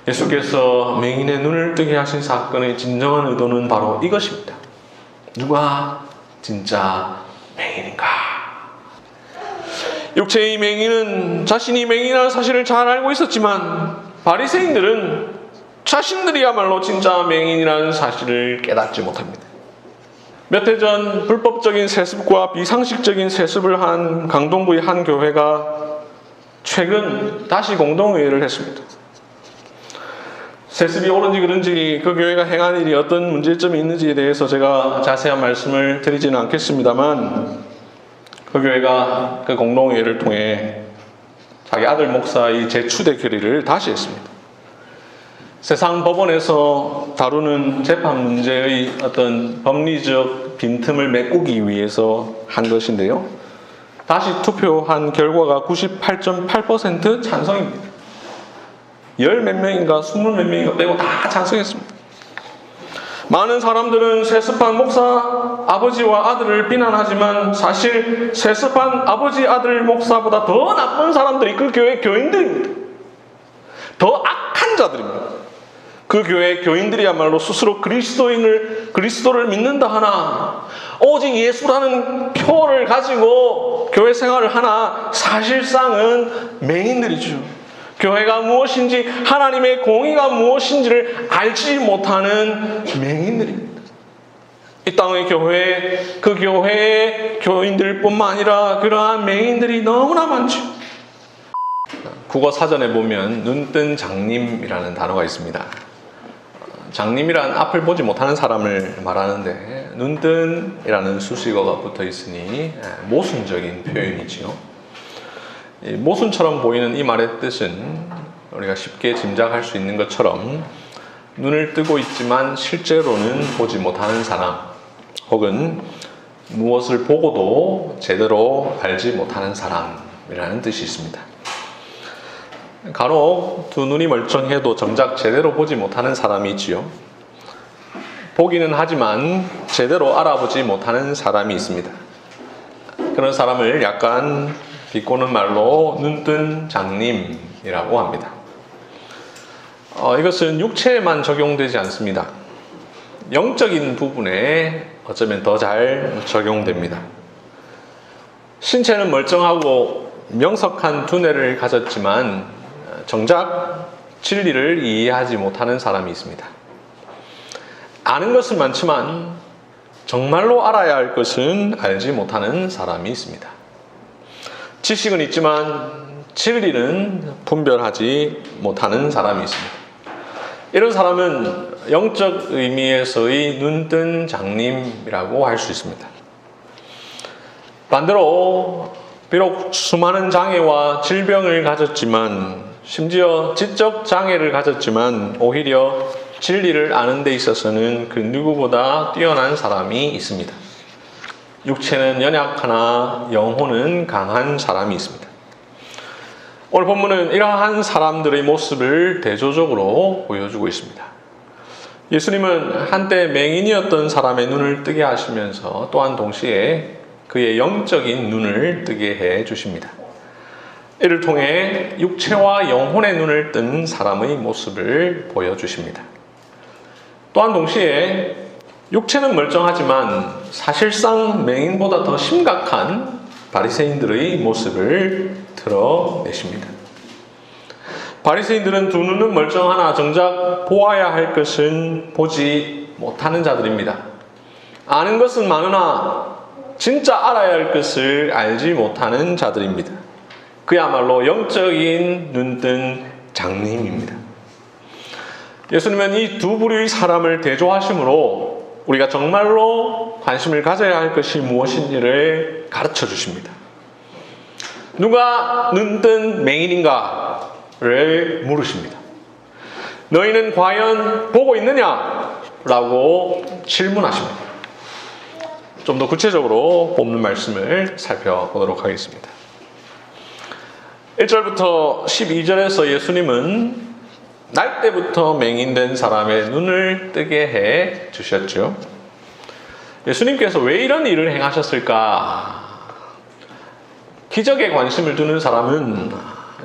예수께서 맹인의 눈을 뜨게 하신 사건의 진정한 의도는 바로 이것입니다. 누가 진짜 맹인인가? 육체의 맹인은 자신이 맹인이라는 사실을 잘 알고 있었지만 바리새인들은 자신들이야말로 진짜 맹인이라는 사실을 깨닫지 못합니다. 몇 해 전 불법적인 세습과 비상식적인 세습을 한 강동구의 한 교회가 최근 다시 공동회의를 했습니다. 세습이 옳은지 그른지 그 교회가 행한 일이 어떤 문제점이 있는지에 대해서 제가 자세한 말씀을 드리지는 않겠습니다만 그 교회가 그 공동회의를 통해 자기 아들 목사의 재추대 결의를 다시 했습니다. 세상 법원에서 다루는 재판 문제의 어떤 법리적 빈틈을 메꾸기 위해서 한 것인데요. 다시 투표한 결과가 98.8% 찬성입니다. 열 몇 명인가 20 몇 명인가 빼고 다 찬성했습니다. 많은 사람들은 세습한 목사 아버지와 아들을 비난하지만 사실 세습한 아버지 아들 목사보다 더 나쁜 사람들이 그 교회 교인들입니다. 더 악한 자들입니다. 그 교회 교인들이야말로 스스로 그리스도를 믿는다 하나 오직 예수라는 표를 가지고 교회 생활을 하나 사실상은 맹인들이죠. 교회가 무엇인지 하나님의 공의가 무엇인지를 알지 못하는 맹인들입니다. 이 땅의 교회, 그 교회의 교인들뿐만 아니라 그러한 맹인들이 너무나 많죠. 국어 사전에 보면 눈뜬 장님이라는 단어가 있습니다. 장님이란 앞을 보지 못하는 사람을 말하는데 눈뜬이라는 수식어가 붙어 있으니 모순적인 표현이지요. 모순처럼 보이는 이 말의 뜻은 우리가 쉽게 짐작할 수 있는 것처럼 눈을 뜨고 있지만 실제로는 보지 못하는 사람 혹은 무엇을 보고도 제대로 알지 못하는 사람이라는 뜻이 있습니다. 간혹 두 눈이 멀쩡해도 정작 제대로 보지 못하는 사람이 있지요. 보기는 하지만 제대로 알아보지 못하는 사람이 있습니다. 그런 사람을 약간 비꼬는 말로 눈뜬 장님이라고 합니다. 이것은 육체에만 적용되지 않습니다. 영적인 부분에 어쩌면 더 잘 적용됩니다. 신체는 멀쩡하고 명석한 두뇌를 가졌지만 정작 진리를 이해하지 못하는 사람이 있습니다. 아는 것은 많지만 정말로 알아야 할 것은 알지 못하는 사람이 있습니다. 지식은 있지만 진리는 분별하지 못하는 사람이 있습니다. 이런 사람은 영적 의미에서의 눈뜬 장님이라고 할 수 있습니다. 반대로 비록 수많은 장애와 질병을 가졌지만 심지어 지적 장애를 가졌지만 오히려 진리를 아는 데 있어서는 그 누구보다 뛰어난 사람이 있습니다. 육체는 연약하나 영혼은 강한 사람이 있습니다. 오늘 본문은 이러한 사람들의 모습을 대조적으로 보여주고 있습니다. 예수님은 한때 맹인이었던 사람의 눈을 뜨게 하시면서 또한 동시에 그의 영적인 눈을 뜨게 해 주십니다. 이를 통해 육체와 영혼의 눈을 뜬 사람의 모습을 보여주십니다. 또한 동시에 육체는 멀쩡하지만 사실상 맹인보다 더 심각한 바리새인들의 모습을 드러내십니다. 바리새인들은 두 눈은 멀쩡하나 정작 보아야 할 것은 보지 못하는 자들입니다. 아는 것은 많으나 진짜 알아야 할 것을 알지 못하는 자들입니다. 그야말로 영적인 눈뜬 장님입니다. 예수님은 이 두 부류의 사람을 대조하심으로 우리가 정말로 관심을 가져야 할 것이 무엇인지를 가르쳐 주십니다. 누가 눈뜬 맹인인가를 물으십니다. 너희는 과연 보고 있느냐? 라고 질문하십니다. 좀 더 구체적으로 본문 말씀을 살펴보도록 하겠습니다. 1절부터 12절에서 예수님은 날 때부터 맹인된 사람의 눈을 뜨게 해 주셨죠. 예수님께서 왜 이런 일을 행하셨을까? 기적에 관심을 두는 사람은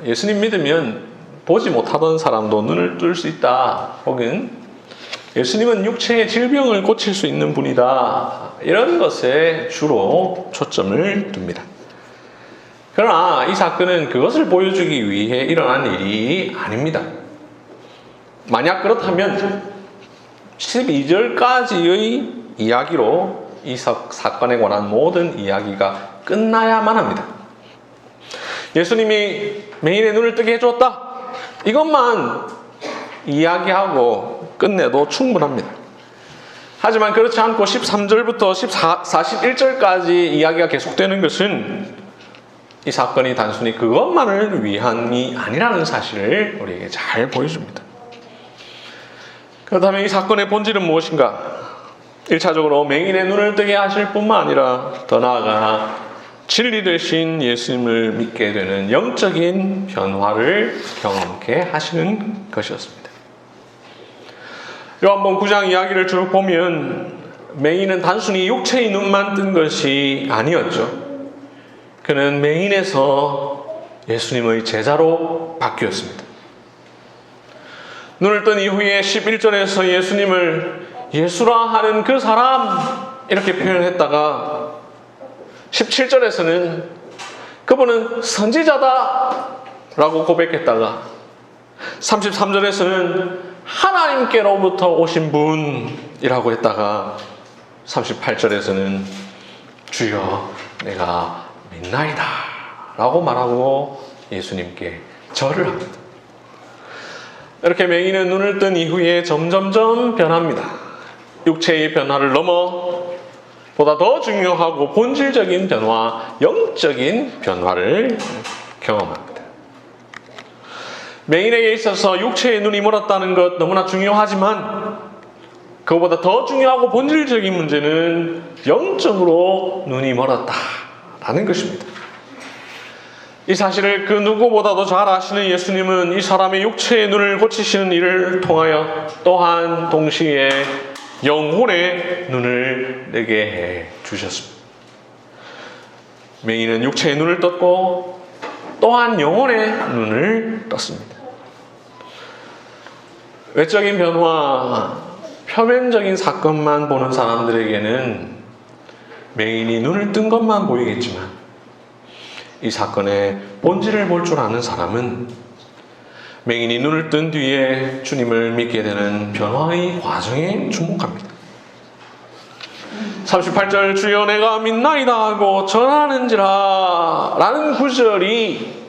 예수님 믿으면 보지 못하던 사람도 눈을 뜰 수 있다. 혹은 예수님은 육체의 질병을 고칠 수 있는 분이다. 이런 것에 주로 초점을 둡니다. 그러나 이 사건은 그것을 보여주기 위해 일어난 일이 아닙니다. 만약 그렇다면 12절까지의 이야기로 이 사건에 관한 모든 이야기가 끝나야만 합니다. 예수님이 맹인의 눈을 뜨게 해주었다. 이것만 이야기하고 끝내도 충분합니다. 하지만 그렇지 않고 13절부터 41절까지 이야기가 계속되는 것은 이 사건이 단순히 그것만을 위한이 아니라는 사실을 우리에게 잘 보여줍니다. 그렇다면 이 사건의 본질은 무엇인가? 1차적으로 맹인의 눈을 뜨게 하실 뿐만 아니라 더 나아가 진리 되신 예수님을 믿게 되는 영적인 변화를 경험케 하시는 것이었습니다. 요한복음 9장 이야기를 쭉 보면 맹인은 단순히 육체의 눈만 뜬 것이 아니었죠. 그는 맹인에서 예수님의 제자로 바뀌었습니다. 눈을 뜬 이후에 11절에서 예수님을 예수라 하는 그 사람 이렇게 표현했다가 17절에서는 그분은 선지자다 라고 고백했다가 33절에서는 하나님께로부터 오신 분이라고 했다가 38절에서는 주여 내가 믿나이다 라고 말하고 예수님께 절을 합니다. 이렇게 맹인은 눈을 뜬 이후에 점점점 변합니다. 육체의 변화를 넘어 보다 더 중요하고 본질적인 변화, 영적인 변화를 경험합니다. 맹인에게 있어서 육체의 눈이 멀었다는 것 너무나 중요하지만 그것보다 더 중요하고 본질적인 문제는 영적으로 눈이 멀었다라는 것입니다. 이 사실을 그 누구보다도 잘 아시는 예수님은 이 사람의 육체의 눈을 고치시는 일을 통하여 또한 동시에 영혼의 눈을 뜨게 해 주셨습니다. 맹인은 육체의 눈을 떴고 또한 영혼의 눈을 떴습니다. 외적인 변화, 표면적인 사건만 보는 사람들에게는 맹인이 눈을 뜬 것만 보이겠지만 이 사건의 본질을 볼 줄 아는 사람은 맹인이 눈을 뜬 뒤에 주님을 믿게 되는 변화의 과정에 주목합니다. 38절 주여 내가 믿나이다 하고 전하는지라 라는 구절이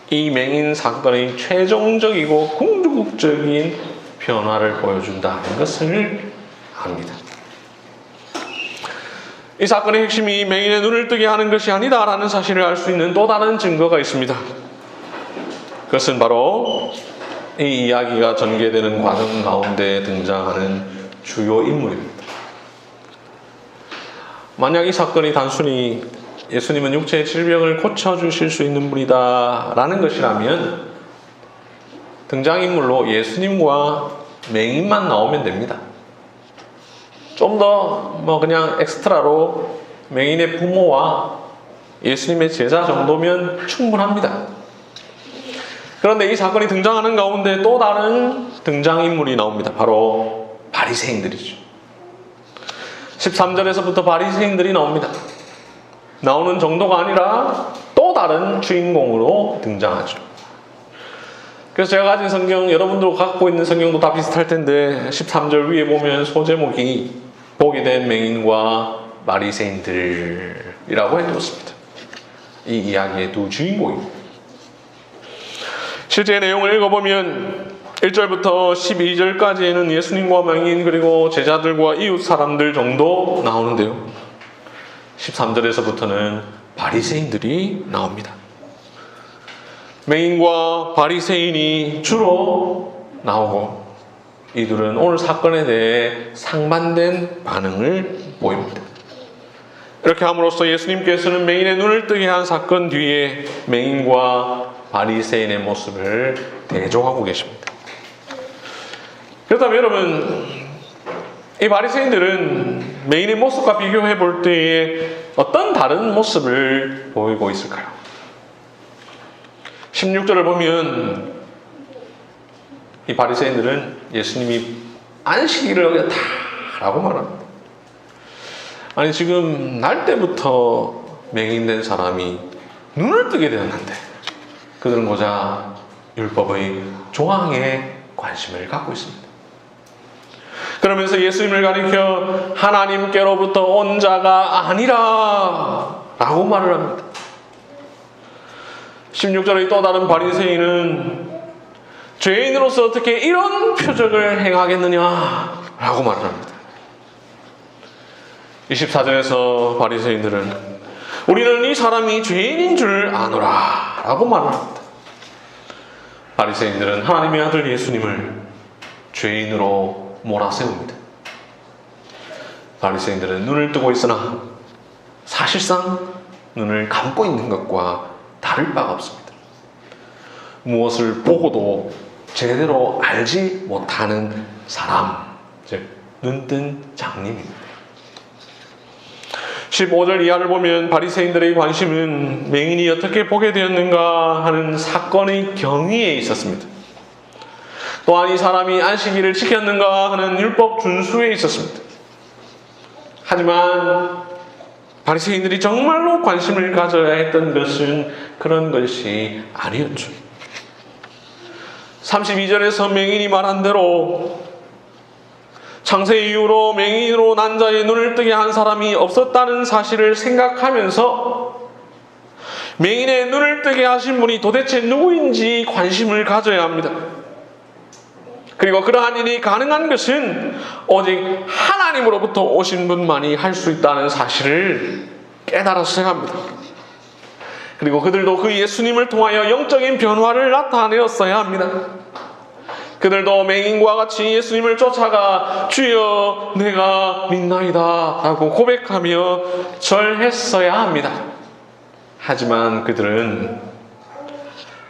이 맹인 사건의 최종적이고 궁극적인 변화를 보여준다는 것을 압니다. 이 사건의 핵심이 맹인의 눈을 뜨게 하는 것이 아니다라는 사실을 알 수 있는 또 다른 증거가 있습니다. 그것은 바로 이 이야기가 전개되는 과정 가운데 등장하는 주요 인물입니다. 만약 이 사건이 단순히 예수님은 육체의 질병을 고쳐주실 수 있는 분이다 라는 것이라면 등장인물로 예수님과 맹인만 나오면 됩니다. 좀 더 그냥 엑스트라로 맹인의 부모와 예수님의 제자 정도면 충분합니다. 그런데 이 사건이 등장하는 가운데 또 다른 등장인물이 나옵니다. 바로 바리새인들이죠. 13절에서부터 바리새인들이 나옵니다. 나오는 정도가 아니라 또 다른 주인공으로 등장하죠. 그래서 제가 가진 성경, 여러분들 갖고 있는 성경도 다 비슷할 텐데 13절 위에 보면 소제목이 보게 된 맹인과 바리새인들이라고 해두었습니다. 이 이야기의 두 주인공입니다. 실제 내용을 읽어보면 1절부터 12절까지에는 예수님과 맹인 그리고 제자들과 이웃 사람들 정도 나오는데요. 13절에서부터는 바리새인들이 나옵니다. 맹인과 바리새인이 주로 나오고 이들은 오늘 사건에 대해 상반된 반응을 보입니다. 이렇게 함으로써 예수님께서는 맹인의 눈을 뜨게 한 사건 뒤에 맹인과 바리새인의 모습을 대조하고 계십니다. 그렇다면 여러분, 이 바리새인들은 맹인의 모습과 비교해 볼 때에 어떤 다른 모습을 보이고 있을까요? 16절을 보면 이 바리새인들은 예수님이 안식일을 어겼다라고 말합니다. 아니 지금 날 때부터 맹인된 사람이 눈을 뜨게 되었는데 그들은 고작 율법의 조항에 관심을 갖고 있습니다. 그러면서 예수님을 가리켜 하나님께로부터 온 자가 아니라 라고 말을 합니다. 16절의 또 다른 바리새인은 죄인으로서 어떻게 이런 표적을 행하겠느냐 라고 말을 합니다. 24절에서 바리새인들은 우리는 이 사람이 죄인인 줄 아노라 라고 말을 합니다. 바리새인들은 하나님의 아들 예수님을 죄인으로 몰아세웁니다. 바리새인들은 눈을 뜨고 있으나 사실상 눈을 감고 있는 것과 다를 바가 없습니다. 무엇을 보고도 제대로 알지 못하는 사람, 즉 눈뜬 장님입니다. 15절 이하를 보면 바리새인들의 관심은 맹인이 어떻게 보게 되었는가 하는 사건의 경위에 있었습니다. 또한 이 사람이 안식일을 지켰는가 하는 율법 준수에 있었습니다. 하지만 바리새인들이 정말로 관심을 가져야 했던 것은 그런 것이 아니었죠. 32절에서 맹인이 말한 대로 창세 이후로 맹인으로 난 자의 눈을 뜨게 한 사람이 없었다는 사실을 생각하면서 맹인의 눈을 뜨게 하신 분이 도대체 누구인지 관심을 가져야 합니다. 그리고 그러한 일이 가능한 것은 오직 하나님으로부터 오신 분만이 할 수 있다는 사실을 깨달았어야 합니다. 그리고 그들도 그 예수님을 통하여 영적인 변화를 나타내었어야 합니다. 그들도 맹인과 같이 예수님을 쫓아가 주여 내가 믿나이다 하고 고백하며 절했어야 합니다. 하지만 그들은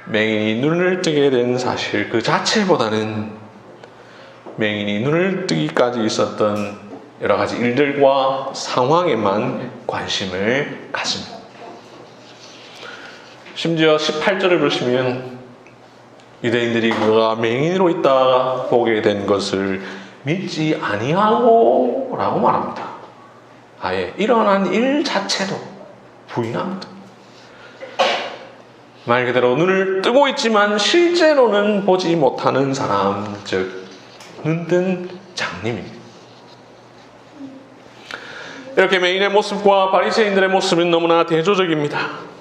맹인이 눈을 뜨게 된 사실 그 자체보다는 맹인이 눈을 뜨기까지 있었던 여러 가지 일들과 상황에만 관심을 갖습니다. 심지어 18절을 보시면 유대인들이 그가 맹인으로 있다 보게 된 것을 믿지 아니하고 라고 말합니다. 아예 일어난 일 자체도 부인합니다. 말 그대로 눈을 뜨고 있지만 실제로는 보지 못하는 사람, 즉 눈뜬 장님입니다. 이렇게 맹인의 모습과 바리새인들의 모습은 너무나 대조적입니다.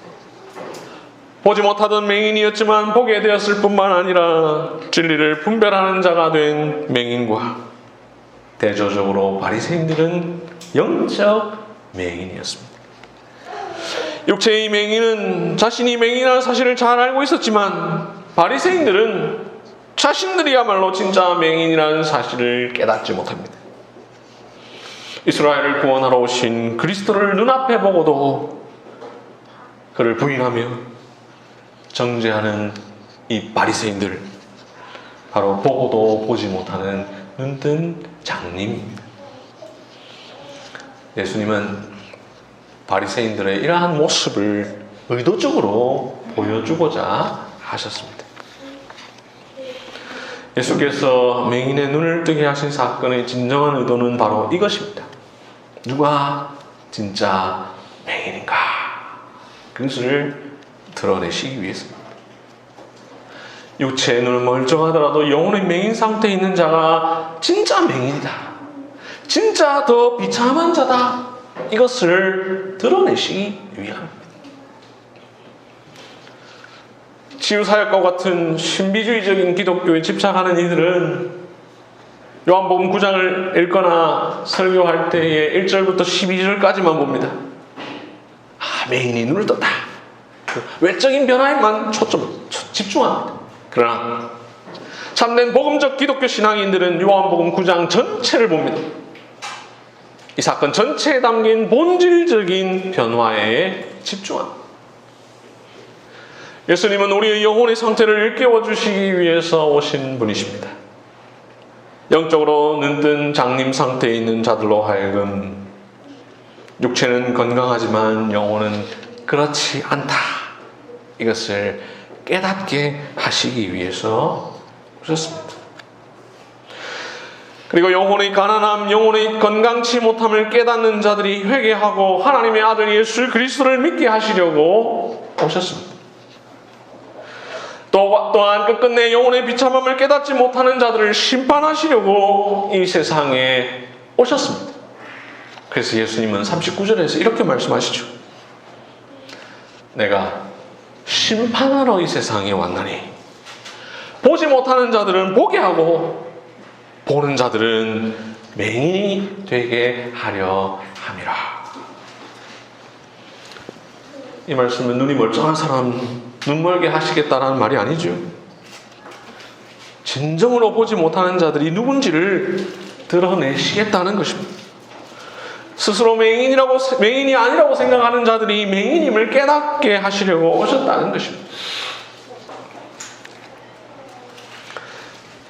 보지 못하던 맹인이었지만 보게 되었을 뿐만 아니라 진리를 분별하는 자가 된 맹인과 대조적으로 바리새인들은 영적 맹인이었습니다. 육체의 맹인은 자신이 맹인이라는 사실을 잘 알고 있었지만 바리새인들은 자신들이야말로 진짜 맹인이라는 사실을 깨닫지 못합니다. 이스라엘을 구원하러 오신 그리스도를 눈앞에 보고도 그를 부인하며 정죄하는 이 바리새인들, 바로 보고도 보지 못하는 눈뜬 장님입니다. 예수님은 바리새인들의 이러한 모습을 의도적으로 보여주고자 하셨습니다. 예수께서 맹인의 눈을 뜨게 하신 사건의 진정한 의도는 바로 이것입니다. 누가 진짜 맹인인가? 그것을 드러내시기 위해서입니다. 육체의 눈은 멀쩡하더라도 영혼의 맹인 상태에 있는 자가 진짜 맹인이다, 진짜 더 비참한 자다, 이것을 드러내시기 위함입니다. 치유사역과 같은 신비주의적인 기독교에 집착하는 이들은 요한복음 9장을 읽거나 설교할 때에 1절부터 12절까지만 봅니다. 맹인이 눈을 떴다, 외적인 변화에만 집중합니다. 그러나 참된 복음적 기독교 신앙인들은 요한복음 9장 전체를 봅니다. 이 사건 전체에 담긴 본질적인 변화에 집중합니다. 예수님은 우리의 영혼의 상태를 일깨워 주시기 위해서 오신 분이십니다. 영적으로 눈뜬 장님 상태에 있는 자들로 하여금 육체는 건강하지만 영혼은 그렇지 않다, 이것을 깨닫게 하시기 위해서 오셨습니다. 그리고 영혼의 가난함, 영혼의 건강치 못함을 깨닫는 자들이 회개하고 하나님의 아들 예수 그리스도를 믿게 하시려고 오셨습니다. 또한 끝끝내 영혼의 비참함을 깨닫지 못하는 자들을 심판하시려고 이 세상에 오셨습니다. 그래서 예수님은 39절에서 이렇게 말씀하시죠. 내가 심판하러 이 세상에 왔나니 보지 못하는 자들은 보게 하고 보는 자들은 맹인이 되게 하려 함이라. 이 말씀은 눈이 멀쩡한 사람 눈멀게 하시겠다라는 말이 아니죠. 진정으로 보지 못하는 자들이 누군지를 드러내시겠다는 것입니다. 스스로 맹인이 아니라고 생각하는 자들이 맹인임을 깨닫게 하시려고 오셨다는 것입니다.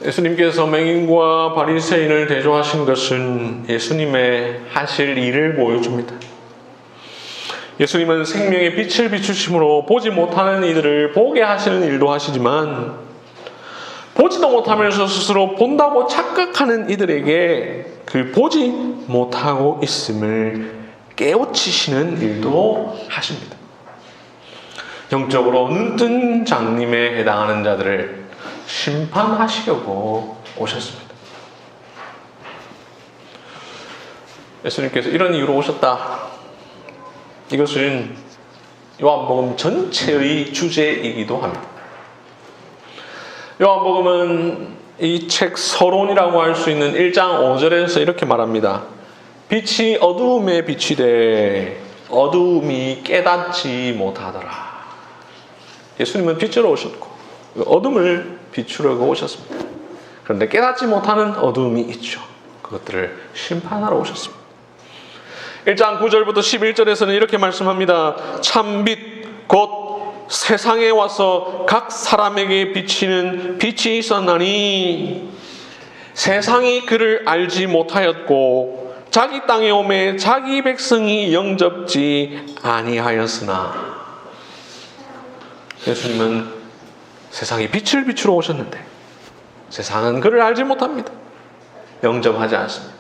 예수님께서 맹인과 바리새인을 대조하신 것은 예수님의 하실 일을 보여줍니다. 예수님은 생명의 빛을 비추심으로 보지 못하는 이들을 보게 하시는 일도 하시지만 보지도 못하면서 스스로 본다고 착각하는 이들에게 그 보지 못하고 있음을 깨우치시는 일도 하십니다. 영적으로 눈뜬 장님에 해당하는 자들을 심판하시려고 오셨습니다. 예수님께서 이런 이유로 오셨다. 이것은 요한복음 전체의 주제이기도 합니다. 요한복음은 이 책 서론이라고 할 수 있는 1장 5절에서 이렇게 말합니다. 빛이 어두움에 비치되 어두움이 깨닫지 못하더라. 예수님은 빛으로 오셨고 어둠을 비추려고 오셨습니다. 그런데 깨닫지 못하는 어두움이 있죠. 그것들을 심판하러 오셨습니다. 1장 9절부터 11절에서는 이렇게 말씀합니다. 참빛 곧 세상에 와서 각 사람에게 비치는 빛이 있었나니 세상이 그를 알지 못하였고 자기 땅에 오매 자기 백성이 영접지 아니하였으나. 예수님은 세상에 빛을 비추러 오셨는데 세상은 그를 알지 못합니다. 영접하지 않습니다.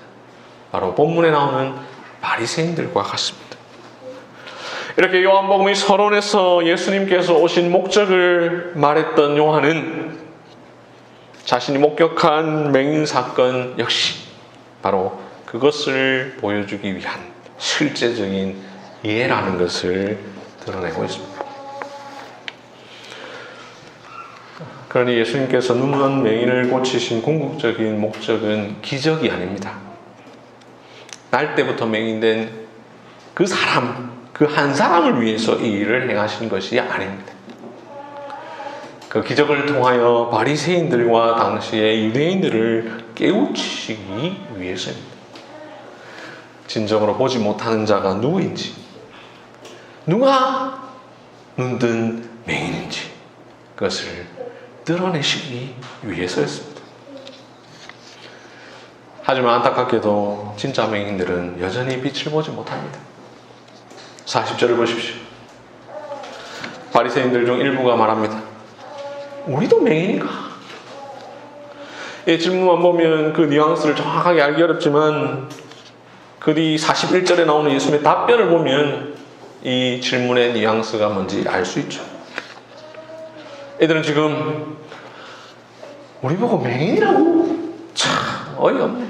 바로 본문에 나오는 바리새인들과 같습니다. 이렇게 요한복음의 서론에서 예수님께서 오신 목적을 말했던 요한은 자신이 목격한 맹인 사건 역시 바로 그것을 보여주기 위한 실제적인 예라는 것을 드러내고 있습니다. 그러니 예수님께서 눈먼 맹인을 고치신 궁극적인 목적은 기적이 아닙니다. 날 때부터 맹인된 그 사람, 그 한 사람을 위해서 이 일을 행하신 것이 아닙니다. 그 기적을 통하여 바리새인들과 당시의 유대인들을 깨우치기 위해서입니다. 진정으로 보지 못하는 자가 누구인지, 누가 눈뜬 맹인인지 그것을 드러내시기 위해서였습니다. 하지만 안타깝게도 진짜 맹인들은 여전히 빛을 보지 못합니다. 40절을 보십시오. 바리새인들 중 일부가 말합니다. 우리도 맹인인가? 이 질문만 보면 그 뉘앙스를 정확하게 알기 어렵지만 그 뒤 41절에 나오는 예수님의 답변을 보면 이 질문의 뉘앙스가 뭔지 알 수 있죠. 애들은 지금 우리 보고 맹인이라고? 참 어이없네.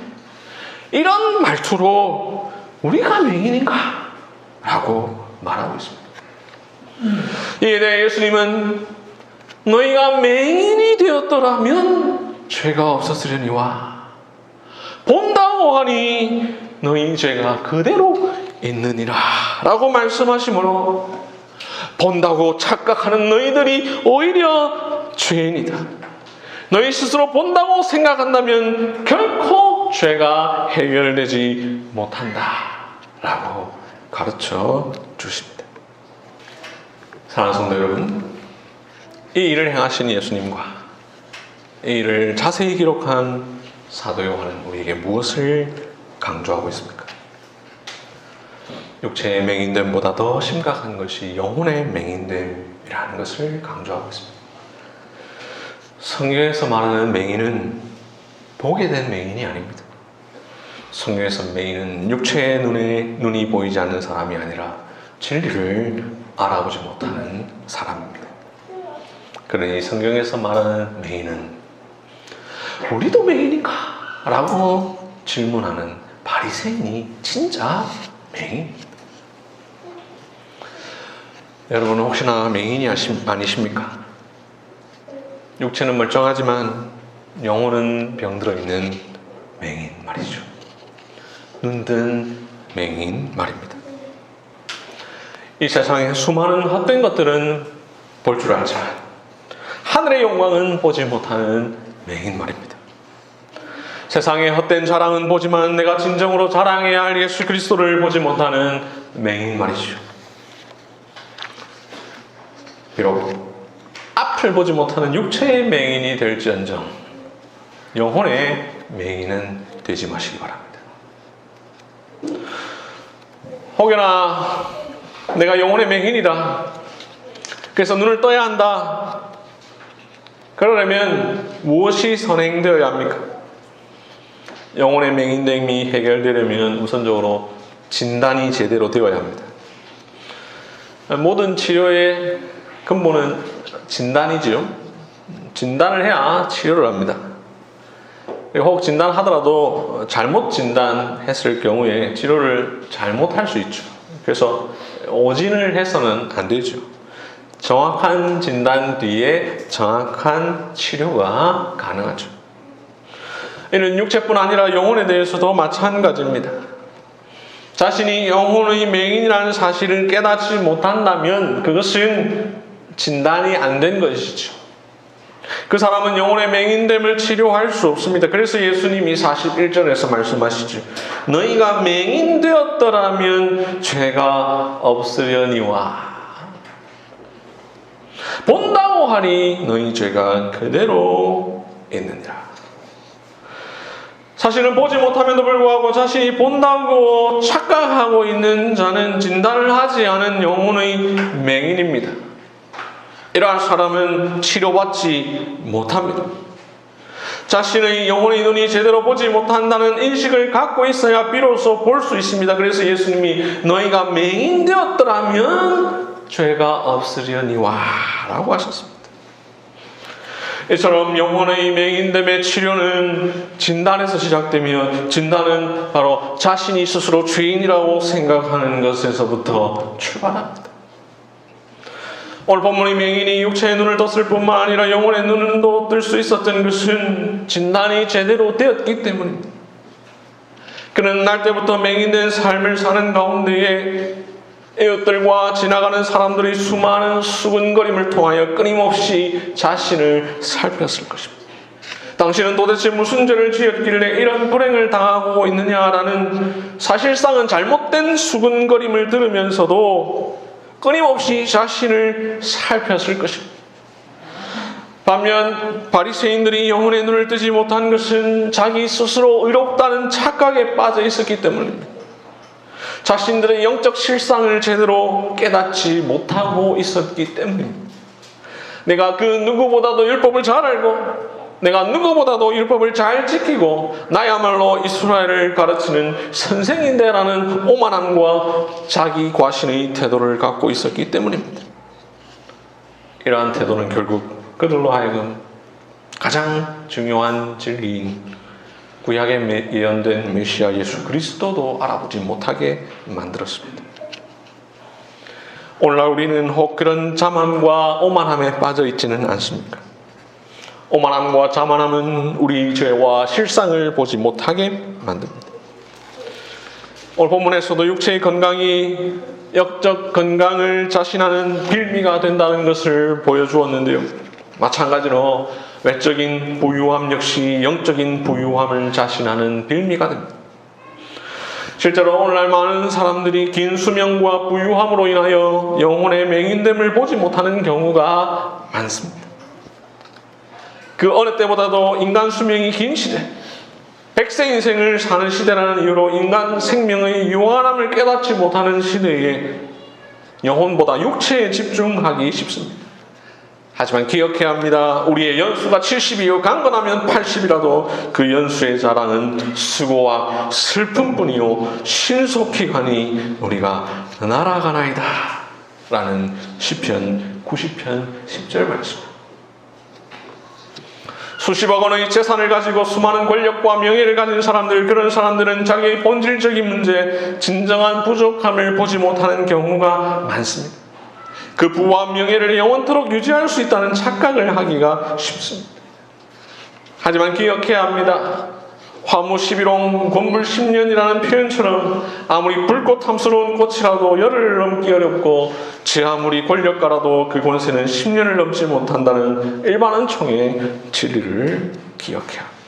이런 말투로 우리가 맹인인가? 라고 말하고 있습니다. 이에 대해 예수님은 너희가 맹인이 되었더라면 죄가 없었으려니와 본다고 하니 너희 죄가 그대로 있느니라 라고 말씀하시므로 본다고 착각하는 너희들이 오히려 죄인이다. 너희 스스로 본다고 생각한다면 결코 죄가 해결되지 못한다 라고 가르쳐 주십니다. 사랑하는 성도 여러분, 이 일을 행하신 예수님과 이 일을 자세히 기록한 사도 요한은 우리에게 무엇을 강조하고 있습니까? 육체의 맹인됨보다 더 심각한 것이 영혼의 맹인됨이라는 것을 강조하고 있습니다. 성경에서 말하는 맹인은 보게 된 맹인이 아닙니다. 성경에서 맹인은 육체의 눈이 보이지 않는 사람이 아니라 진리를 알아보지 못하는 사람입니다. 그러니 성경에서 말하는 맹인은 우리도 맹인인가? 라고 질문하는 바리새인이 진짜 맹인입니다. 여러분은 혹시나 맹인이 아니십니까? 육체는 멀쩡하지만 영혼은 병들어 있는 맹인 말이죠. 눈뜬 맹인 말입니다. 이 세상에 수많은 헛된 것들은 볼 줄 알지만 하늘의 영광은 보지 못하는 맹인 말입니다. 세상의 헛된 자랑은 보지만 내가 진정으로 자랑해야 할 예수 그리스도를 보지 못하는 맹인 말이죠. 비록 앞을 보지 못하는 육체의 맹인이 될지언정 영혼의 맹인은 되지 마시기 바랍니다. 혹여나 내가 영혼의 맹인이다, 그래서 눈을 떠야 한다, 그러려면 무엇이 선행되어야 합니까? 영혼의 맹인됨이 해결되려면 우선적으로 진단이 제대로 되어야 합니다. 모든 치료의 근본은 진단이지요. 진단을 해야 치료를 합니다. 혹 진단하더라도 잘못 진단했을 경우에 치료를 잘못할 수 있죠. 그래서 오진을 해서는 안 되죠. 정확한 진단 뒤에 정확한 치료가 가능하죠. 이는 육체뿐 아니라 영혼에 대해서도 마찬가지입니다. 자신이 영혼의 맹인이라는 사실을 깨닫지 못한다면 그것은 진단이 안 된 것이죠. 그 사람은 영혼의 맹인됨을 치료할 수 없습니다. 그래서 예수님이 41절에서 말씀하시죠. 너희가 맹인되었더라면 죄가 없으려니와 본다고 하니 너희 죄가 그대로 있느니라. 사실은 보지 못함에도 불구하고 자신이 본다고 착각하고 있는 자는 진단을 하지 않은 영혼의 맹인입니다. 이러한 사람은 치료받지 못합니다. 자신의 영혼의 눈이 제대로 보지 못한다는 인식을 갖고 있어야 비로소 볼 수 있습니다. 그래서 예수님이 너희가 맹인되었더라면 죄가 없으려니와 라고 하셨습니다. 이처럼 영혼의 맹인됨의 치료는 진단에서 시작되며 진단은 바로 자신이 스스로 죄인이라고 생각하는 것에서부터 출발합니다. 오늘 본문의 맹인이 육체의 눈을 떴을 뿐만 아니라 영혼의 눈도 뜰 수 있었던 것은 진단이 제대로 되었기 때문입니다. 그는 날 때부터 맹인된 삶을 사는 가운데에 이웃들과 지나가는 사람들의 수많은 수군거림을 통하여 끊임없이 자신을 살폈을 것입니다. 당신은 도대체 무슨 죄를 지었길래 이런 불행을 당하고 있느냐라는 사실상은 잘못된 수군거림을 들으면서도 끊임없이 자신을 살폈을 것입니다. 반면 바리새인들이 영혼의 눈을 뜨지 못한 것은 자기 스스로 의롭다는 착각에 빠져 있었기 때문입니다. 자신들의 영적 실상을 제대로 깨닫지 못하고 있었기 때문입니다. 내가 그 누구보다도 율법을 잘 알고 내가 누구보다도 율법을 잘 지키고 나야말로 이스라엘을 가르치는 선생인데라는 오만함과 자기 과신의 태도를 갖고 있었기 때문입니다. 이러한 태도는 결국 그들로 하여금 가장 중요한 진리인 구약에 예언된 메시아 예수 그리스도도 알아보지 못하게 만들었습니다. 오늘날 우리는 혹 그런 자만과 오만함에 빠져 있지는 않습니까? 오만함과 자만함은 우리 죄와 실상을 보지 못하게 만듭니다. 오늘 본문에서도 육체의 건강이 영적 건강을 자신하는 빌미가 된다는 것을 보여주었는데요. 마찬가지로 외적인 부유함 역시 영적인 부유함을 자신하는 빌미가 됩니다. 실제로 오늘날 많은 사람들이 긴 수명과 부유함으로 인하여 영혼의 맹인됨을 보지 못하는 경우가 많습니다. 그 어느 때보다도 인간 수명이 긴 시대, 100세 인생을 사는 시대라는 이유로 인간 생명의 유한함을 깨닫지 못하는 시대에 영혼보다 육체에 집중하기 쉽습니다. 하지만 기억해야 합니다. 우리의 연수가 70이요 강건하면 80이라도 그 연수의 자랑은 수고와 슬픔뿐이요 신속히 가니 우리가 날아가나이다 라는 시편 90편 10절 말씀. 수십억 원의 재산을 가지고 수많은 권력과 명예를 가진 사람들, 그런 사람들은 자기의 본질적인 문제, 진정한 부족함을 보지 못하는 경우가 많습니다. 그 부와 명예를 영원토록 유지할 수 있다는 착각을 하기가 쉽습니다. 하지만 기억해야 합니다. 화무 11홍 곤불 10년이라는 표현처럼 아무리 불꽃함스러운 꽃이라도 열흘을 넘기 어렵고 제 아무리 권력가라도 그 권세는 10년을 넘지 못한다는 일반은총의 진리를 기억해야 합니다.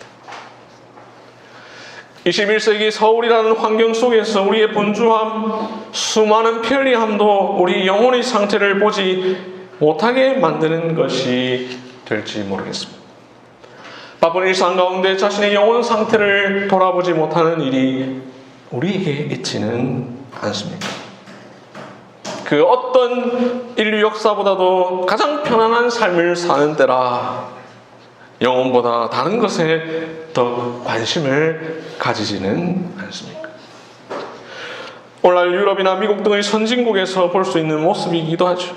21세기 서울이라는 환경 속에서 우리의 분주함, 수많은 편리함도 우리 영혼의 상태를 보지 못하게 만드는 것이 될지 모르겠습니다. 바쁜 일상 가운데 자신의 영혼 상태를 돌아보지 못하는 일이 우리에게 있지는 않습니까? 그 어떤 인류 역사보다도 가장 편안한 삶을 사는 때라 영혼보다 다른 것에 더 관심을 가지지는 않습니까? 오늘날 유럽이나 미국 등의 선진국에서 볼 수 있는 모습이기도 하죠.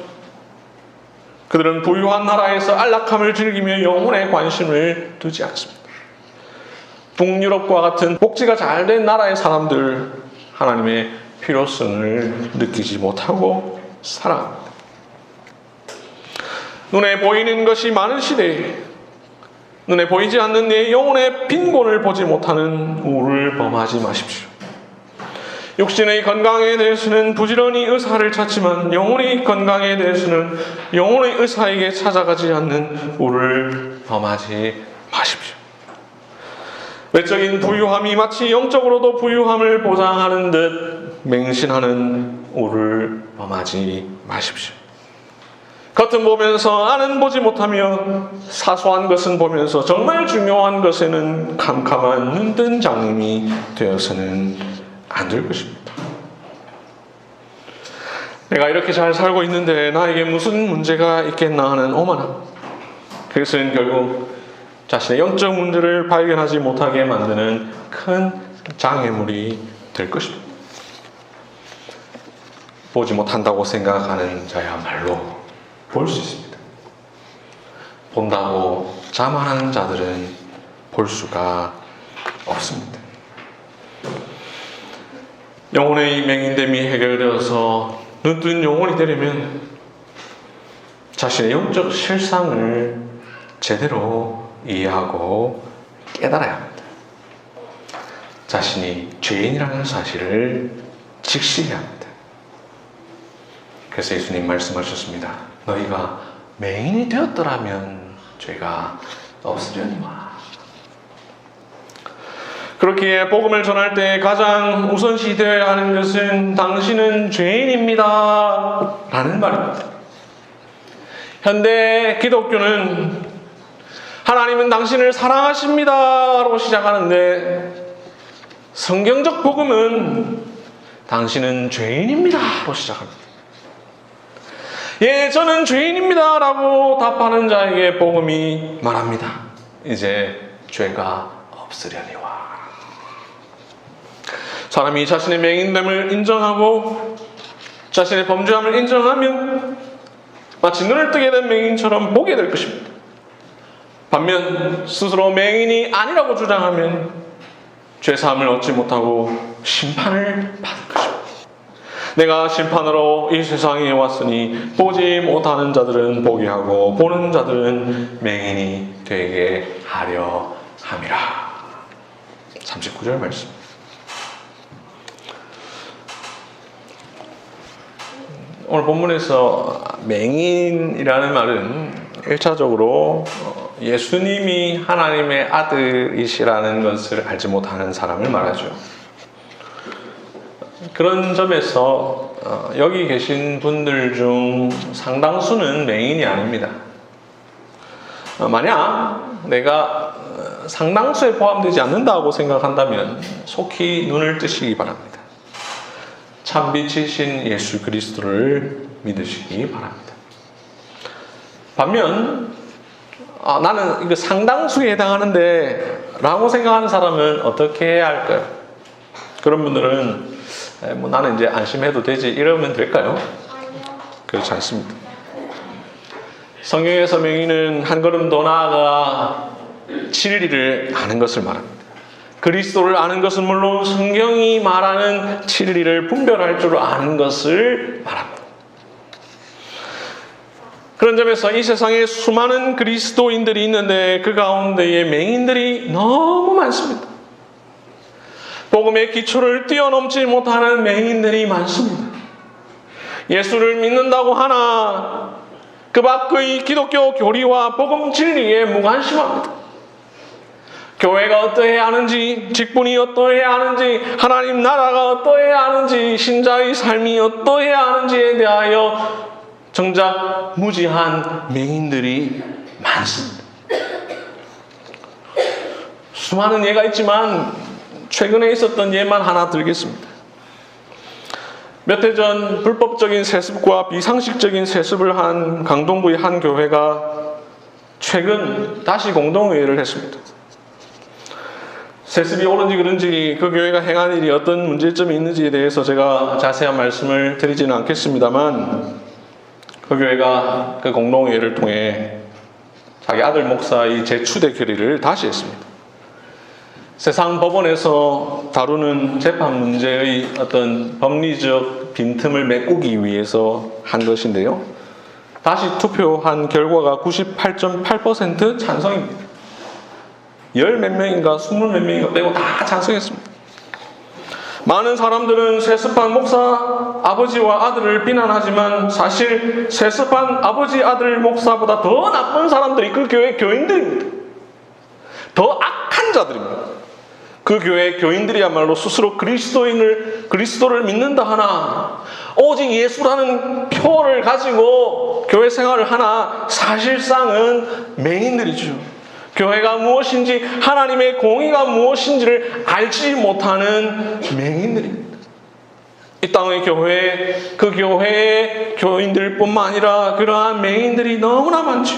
그들은 부유한 나라에서 안락함을 즐기며 영혼에 관심을 두지 않습니다. 북유럽과 같은 복지가 잘 된 나라의 사람들, 하나님의 필요성을 느끼지 못하고 살아갑니다. 눈에 보이는 것이 많은 시대에 눈에 보이지 않는 내 영혼의 빈곤을 보지 못하는 우를 범하지 마십시오. 육신의 건강에 대해서는 부지런히 의사를 찾지만 영혼의 건강에 대해서는 영혼의 의사에게 찾아가지 않는 우를 범하지 마십시오. 외적인 부유함이 마치 영적으로도 부유함을 보장하는 듯 맹신하는 우를 범하지 마십시오. 겉은 보면서 안은 보지 못하며 사소한 것은 보면서 정말 중요한 것에는 캄캄한 눈뜬 장님이 되어서는 안 될 것입니다. 내가 이렇게 잘 살고 있는데 나에게 무슨 문제가 있겠나 하는 오만함. 그것은 결국 자신의 영적 문제를 발견하지 못하게 만드는 큰 장애물이 될 것입니다. 보지 못한다고 생각하는 자야말로 볼 수 있습니다. 본다고 자만하는 자들은 볼 수가 없습니다. 영혼의 맹인됨이 해결되어서 눈뜬 영혼이 되려면 자신의 영적 실상을 제대로 이해하고 깨달아야 합니다. 자신이 죄인이라는 사실을 직시해야 합니다. 그래서 예수님 말씀하셨습니다. 너희가 맹인이 되었더라면 죄가 없으려니와. 그렇기에 복음을 전할 때 가장 우선시 되어야 하는 것은 당신은 죄인입니다 라는 말입니다. 현대 기독교는 하나님은 당신을 사랑하십니다 라고 시작하는데 성경적 복음은 당신은 죄인입니다 라고 시작합니다. 예, 저는 죄인입니다 라고 답하는 자에게 복음이 말합니다. 이제 죄가 없으려니와. 사람이 자신의 맹인됨을 인정하고 자신의 범죄함을 인정하면 마치 눈을 뜨게 된 맹인처럼 보게 될 것입니다. 반면 스스로 맹인이 아니라고 주장하면 죄사함을 얻지 못하고 심판을 받을 것입니다. 내가 심판으로 이 세상에 왔으니 보지 못하는 자들은 보게 하고 보는 자들은 맹인이 되게 하려 함이라. 39절 말씀. 오늘 본문에서 맹인이라는 말은 1차적으로 예수님이 하나님의 아들이시라는 것을 알지 못하는 사람을 말하죠. 그런 점에서 여기 계신 분들 중 상당수는 맹인이 아닙니다. 만약 내가 상당수에 포함되지 않는다고 생각한다면 속히 눈을 뜨시기 바랍니다. 참빛이신 예수 그리스도를 믿으시기 바랍니다. 반면 나는 이거 상당수에 해당하는데 라고 생각하는 사람은 어떻게 해야 할까요? 그런 분들은 나는 이제 안심해도 되지 이러면 될까요? 그렇지 않습니다. 성경에서 맹인은 한 걸음 더 나아가 진리를 아는 것을 말합니다. 그리스도를 아는 것은 물론 성경이 말하는 진리를 분별할 줄 아는 것을 말합니다. 그런 점에서 이 세상에 수많은 그리스도인들이 있는데 그 가운데에 맹인들이 너무 많습니다. 복음의 기초를 뛰어넘지 못하는 맹인들이 많습니다. 예수를 믿는다고 하나 그 밖의 기독교 교리와 복음 진리에 무관심합니다. 교회가 어떠해야 하는지, 직분이 어떠해야 하는지, 하나님 나라가 어떠해야 하는지, 신자의 삶이 어떠해야 하는지에 대하여 정작 무지한 맹인들이 많습니다. 수많은 예가 있지만 최근에 있었던 예만 하나 들겠습니다. 몇 해 전 불법적인 세습과 비상식적인 세습을 한 강동구의 한 교회가 최근 다시 공동회의를 했습니다. 세습이 옳은지 그른지 그 교회가 행한 일이 어떤 문제점이 있는지에 대해서 제가 자세한 말씀을 드리지는 않겠습니다만 그 교회가 그 공동회의를 통해 자기 아들 목사의 재추대 결의를 다시 했습니다. 세상 법원에서 다루는 재판 문제의 어떤 법리적 빈틈을 메꾸기 위해서 한 것인데요. 다시 투표한 결과가 98.8% 찬성입니다. 열 몇 명인가 20 몇 명인가 빼고 다 찬성했습니다. 많은 사람들은 세습한 목사 아버지와 아들을 비난하지만 사실 세습한 아버지 아들 목사보다 더 나쁜 사람들이 그 교회 교인들입니다. 더 악한 자들입니다. 그 교회 교인들이야말로 스스로 그리스도를 믿는다 하나 오직 예수라는 표를 가지고 교회 생활을 하나 사실상은 맹인들이죠. 교회가 무엇인지 하나님의 공의가 무엇인지를 알지 못하는 맹인들입니다. 이 땅의 교회, 그 교회의 교인들뿐만 아니라 그러한 맹인들이 너무나 많죠.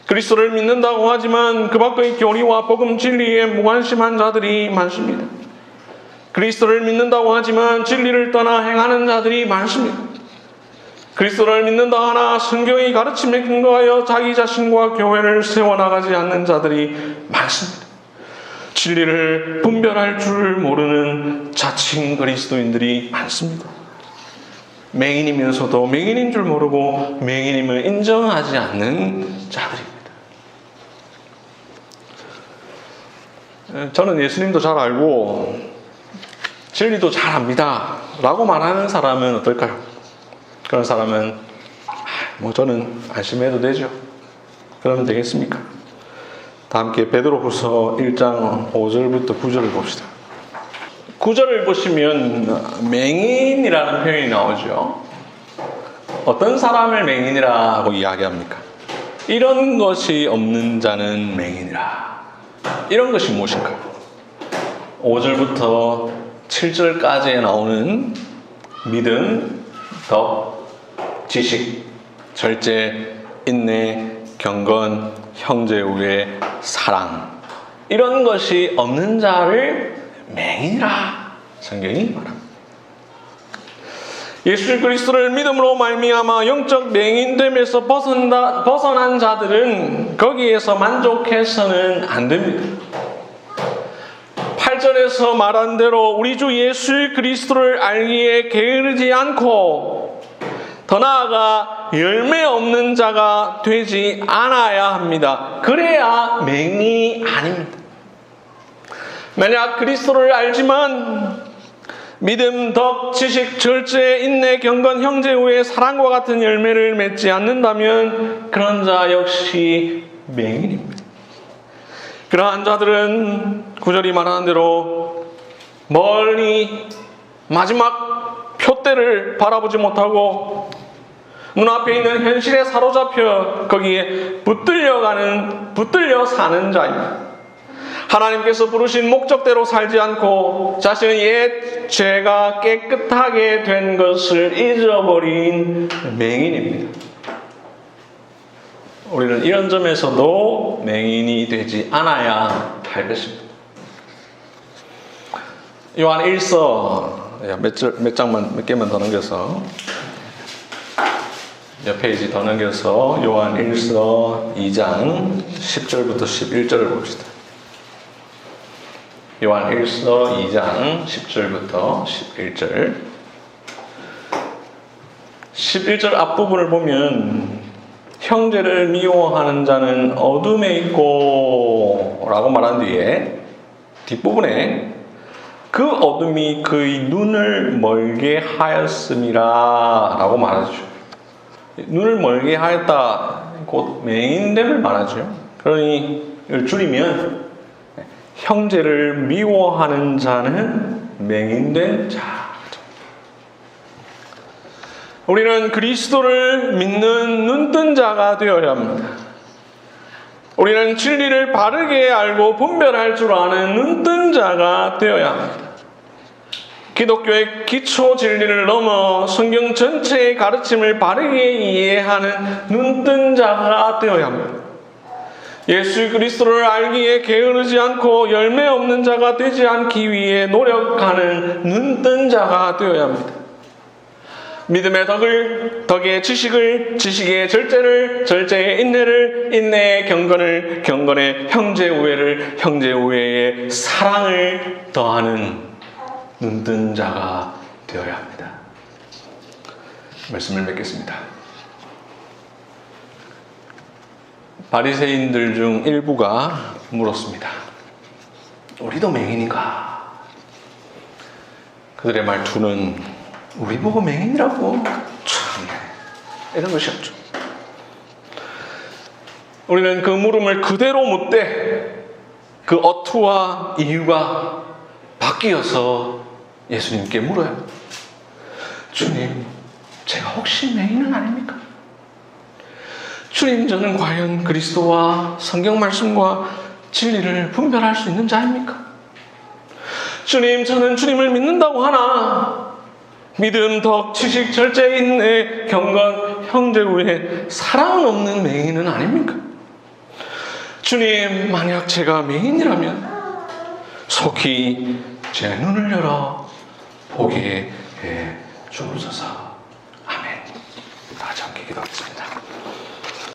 그리스도를 믿는다고 하지만 그 밖의 교리와 복음 진리에 무관심한 자들이 많습니다. 그리스도를 믿는다고 하지만 진리를 떠나 행하는 자들이 많습니다. 그리스도를 믿는다 하나 성경의 가르침에 근거하여 자기 자신과 교회를 세워나가지 않는 자들이 많습니다. 진리를 분별할 줄 모르는 자칭 그리스도인들이 많습니다. 맹인이면서도 맹인인 줄 모르고 맹인임을 인정하지 않는 자들입니다. 저는 예수님도 잘 알고 진리도 잘 압니다 라고 말하는 사람은 어떨까요? 그런 사람은 저는 안심해도 되죠. 그러면 되겠습니까? 다 함께 베드로후서 1장 5절부터 9절을 봅시다. 9절을 보시면 맹인이라는 표현이 나오죠. 어떤 사람을 맹인이라고 이야기합니까? 이런 것이 없는 자는 맹인이라. 이런 것이 무엇일까요? 5절부터 7절까지에 나오는 믿음, 덕, 지식, 절제, 인내, 경건, 형제 우애, 사랑 이런 것이 없는 자를 맹인이라 성경이 말합니다. 예수 그리스도를 믿음으로 말미암아 영적 맹인됨에서 벗어난 자들은 거기에서 만족해서는 안 됩니다. 8절에서 말한 대로 우리 주 예수 그리스도를 알기에 게으르지 않고 더 나아가 열매 없는 자가 되지 않아야 합니다. 그래야 맹인이 아닙니다. 만약 그리스도를 알지만 믿음, 덕, 지식, 절제, 인내, 경건, 형제 우애, 사랑과 같은 열매를 맺지 않는다면 그런 자 역시 맹인입니다. 그러한 자들은 구절이 말하는 대로 멀리 마지막 표대를 바라보지 못하고 눈앞에 있는 현실에 사로잡혀 거기에 붙들려 사는 자입니다. 하나님께서 부르신 목적대로 살지 않고 자신의 옛 죄가 깨끗하게 된 것을 잊어버린 맹인입니다. 우리는 이런 점에서도 맹인이 되지 않아야 할 것입니다. 요한 1서 몇 개만 더 넘겨서 몇 페이지 더 넘겨서 요한 1서 2장 10절부터 11절을 봅시다. 요한 1서 2장 10절부터 11절. 11절 앞부분을 보면 형제를 미워하는 자는 어둠에 있고 라고 말한 뒤에 뒷부분에 그 어둠이 그의 눈을 멀게 하였음이라 라고 말하죠. 눈을 멀게 하였다 곧 맹인됨을 말하죠. 그러니 이걸 줄이면 형제를 미워하는 자는 맹인된 자. 우리는 그리스도를 믿는 눈뜬 자가 되어야 합니다. 우리는 진리를 바르게 알고 분별할 줄 아는 눈뜬 자가 되어야 합니다. 기독교의 기초 진리를 넘어 성경 전체의 가르침을 바르게 이해하는 눈뜬 자가 되어야 합니다. 예수 그리스도를 알기에 게으르지 않고 열매 없는 자가 되지 않기 위해 노력하는 눈뜬 자가 되어야 합니다. 믿음의 덕의 지식을, 지식의 절제를, 절제의 인내를, 인내의 경건을, 경건의 형제 우애를, 형제 우애의 사랑을 더하는 눈뜬 자가 되어야 합니다. 말씀을 맺겠습니다. 바리새인들 중 일부가 물었습니다. 우리도 맹인인가? 그들의 말투는 우리 보고 맹인이라고? 참, 이런 것이었죠. 우리는 그 물음을 그대로 묻되 그 어투와 이유가 바뀌어서 예수님께 물어요. 주님, 제가 혹시 맹인은 아닙니까? 주님, 저는 과연 그리스도와 성경 말씀과 진리를 분별할 수 있는 자입니까? 주님, 저는 주님을 믿는다고 하나 믿음, 덕, 지식, 절제, 인내, 경건, 형제 우애, 사랑은 없는 맹인은 아닙니까? 주님, 만약 제가 맹인이라면 속히 제 눈을 열어 보게 해 주옵소서. 아멘. 다 함께 기도하겠습니다.